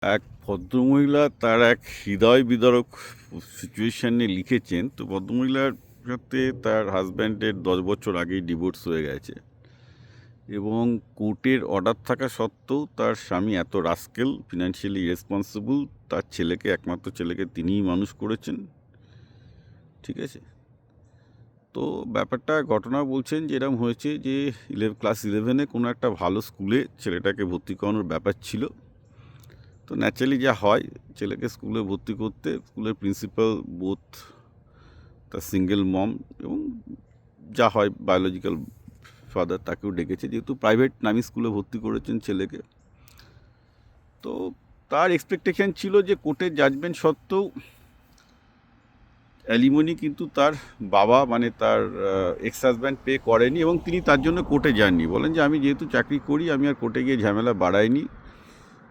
এক ভদ্রমহিলা তার এক হৃদয় বিদারক সিচুয়েশনে লিখেছেন। তো ভদ্রমহিলার সাথে তার হাজব্যান্ডের 10 বছর আগেই ডিভোর্স হয়ে গেছে এবং কোর্টের অর্ডার থাকা সত্ত্বেও তার স্বামী এত রাস্কেল, ফিনান্সিয়ালি রেসপন্সিবল, তার ছেলেকে, একমাত্র ছেলেকে তিনিই মানুষ করেছেন। ঠিক আছে, তো ব্যাপারটা ঘটনা বলছেন যে এরকম হয়েছে যে ক্লাস 11-এ কোনো একটা ভালো স্কুলে ছেলেটাকে ভর্তি করানোর ব্যাপার ছিল। তো ন্যাচারালি যা হয়, ছেলেকে স্কুলে ভর্তি করতে স্কুলের প্রিন্সিপাল বোথ তার সিঙ্গেল মম এবং যা হয় বায়োলজিক্যাল ফাদার তাকেও ডেকেছে, যেহেতু প্রাইভেট নামি স্কুলে ভর্তি করেছেন ছেলেকে। তো তার এক্সপেকটেশন ছিল যে কোর্টের জাজমেন্ট সত্ত্বেও অ্যালিমনি কিন্তু তার বাবা মানে তার এক্স হাজব্যান্ড পে করেনি এবং তিনি তার জন্য কোর্টে যাননি। বলেন যে আমি যেহেতু চাকরি করি, আমি আর কোর্টে গিয়ে ঝামেলা বাড়াইনি,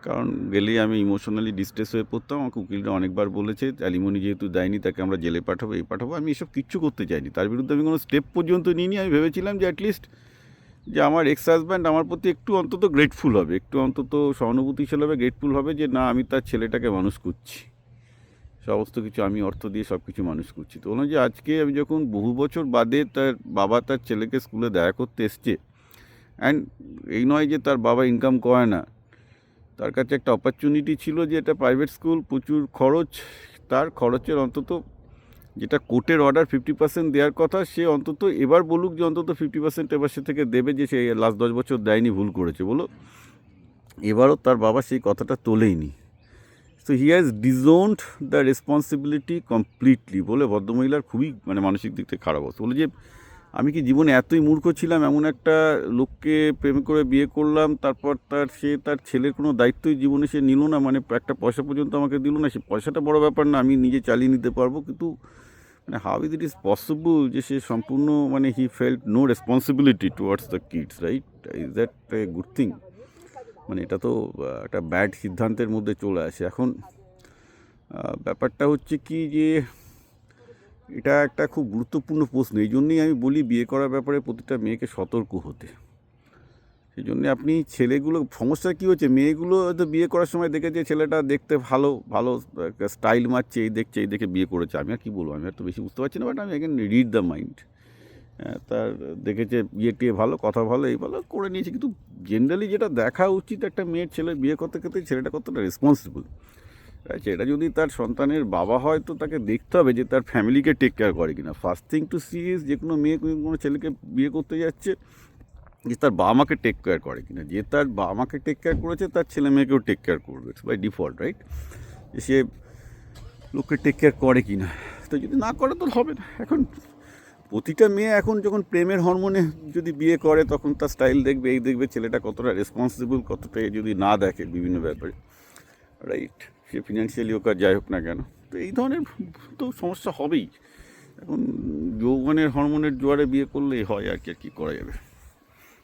কারণ গেলেই আমি ইমোশনালি ডিস্ট্রেস হয়ে পড়তাম। আমাকে উকিলরা অনেকবার বলেছে অ্যালিমনি যেহেতু দেয়নি তাকে আমরা জেলে পাঠাবো, এই পাঠাবো। আমি এসব কিচ্ছু করতে চাইনি, তার বিরুদ্ধে আমি কোনো স্টেপ পর্যন্ত নিইনি। আমি ভেবেছিলাম যে অ্যাটলিস্ট যে আমার এক্স হাজব্যান্ড আমার প্রতি একটু অন্তত গ্রেটফুল হবে, একটু অন্তত সহানুভূতিশীল হবে, গ্রেটফুল হবে যে না, আমি তার ছেলেটাকে মানুষ করছি, সমস্ত কিছু আমি অর্থ দিয়ে সব কিছু মানুষ করছি। তো বললাম যে আজকে আমি যখন বহু বছর বাদে তার বাবা তার ছেলেকে স্কুলে দেখা করতে এসছে, অ্যান্ড এই নয় যে তার বাবা ইনকাম করে না, তার কাছে একটা অপরচুনিটি ছিল যে এটা প্রাইভেট স্কুল, প্রচুর খরচ, তার খরচের অন্তত যেটা কোর্টের অর্ডার 50% দেওয়ার কথা, সে অন্তত এবার বলুক যে অন্তত 50% এবার সে থেকে দেবে, যে সে লাস্ট 10 বছর দেয়নি, ভুল করেছে বলো। এবারও তার বাবা সেই কথাটা তোলেইনি। So he has disowned the responsibility completely বলে ভদ্রমহিলার খুবই মানসিক দিক থেকে খারাপ অবস্থা। বলে যে আমি কি জীবনে এতই মূর্খ ছিলাম, এমন একটা লোককে প্রেম করে বিয়ে করলাম, তারপর তার ছেলের কোনো দায়িত্বই জীবনে সে নিল না, একটা পয়সা পর্যন্ত আমাকে দিল না। সে পয়সাটা বড় ব্যাপার না, আমি নিজে চালিয়ে নিতে পারবো, কিন্তু হাউ ইট ইজ পসিবল যে সে সম্পূর্ণ he felt no responsibility towards the kids, right? Is that a good thing? এটা তো একটা ব্যাড সিদ্ধান্তের মধ্যে চলে আসে। এখন ব্যাপারটা হচ্ছে কি যে এটা একটা খুব গুরুত্বপূর্ণ প্রশ্ন। এই জন্যই আমি বলি বিয়ে করার ব্যাপারে প্রতিটা মেয়েকে সতর্ক হতে। সেই জন্যে আপনি ছেলেগুলো, সমস্যা কী হচ্ছে, মেয়েগুলো হয়তো বিয়ে করার সময় দেখেছে ছেলেটা দেখতে ভালো ভালো স্টাইল মারছে, এই দেখছে, এই দেখে বিয়ে করেছে। আমি আর কী বলবো, আমি আর তো বেশি বুঝতে পারছি না, বাট আমি ক্যান রিড দ্য মাইন্ড। তার দেখেছে বিয়ে টিয়ে ভালো, কথা ভালো, এই ভালো করে নিয়েছে। কিন্তু জেনারেলি যেটা দেখা উচিত একটা মেয়ের ছেলে বিয়ে করতে ক্ষেত্রে, ছেলেটা কতটা রেসপন্সিবল। আচ্ছা, এটা যদি তার সন্তানের বাবা হয় তো তাকে দেখতে হবে যে তার ফ্যামিলিকে টেক কেয়ার করে কিনা। First thing to see is, যে কোনো মেয়ে কোনো ছেলেকে বিয়ে করতে যাচ্ছে, যে তার বাবা মাকে টেক কেয়ার করে কিনা। যে তার বাবা মাকে টেক কেয়ার করেছে, তার ছেলে মেয়েকেও টেক কেয়ার করবে, ইটস বাই ডিফল্ট, রাইট? যে সে লোককে টেক কেয়ার করে কিনা। তো যদি না করে তো হবে না। এখন প্রতিটা মেয়ে এখন যখন প্রেমের হরমোনে যদি বিয়ে করে, তখন তার স্টাইল দেখবে, এই দেখবে ছেলেটা কতটা রেসপন্সিবল, কতটা যদি না দেখে বিভিন্ন ব্যাপারে, রাইট? সে ফিনান্সিয়ালি হোক আর যাই হোক না কেন, তো এই ধরনের তো সমস্যা হবেই। এখন যৌবনের হরমোনের জোয়ারে বিয়ে করলেই হয়, আর কি করা যাবে।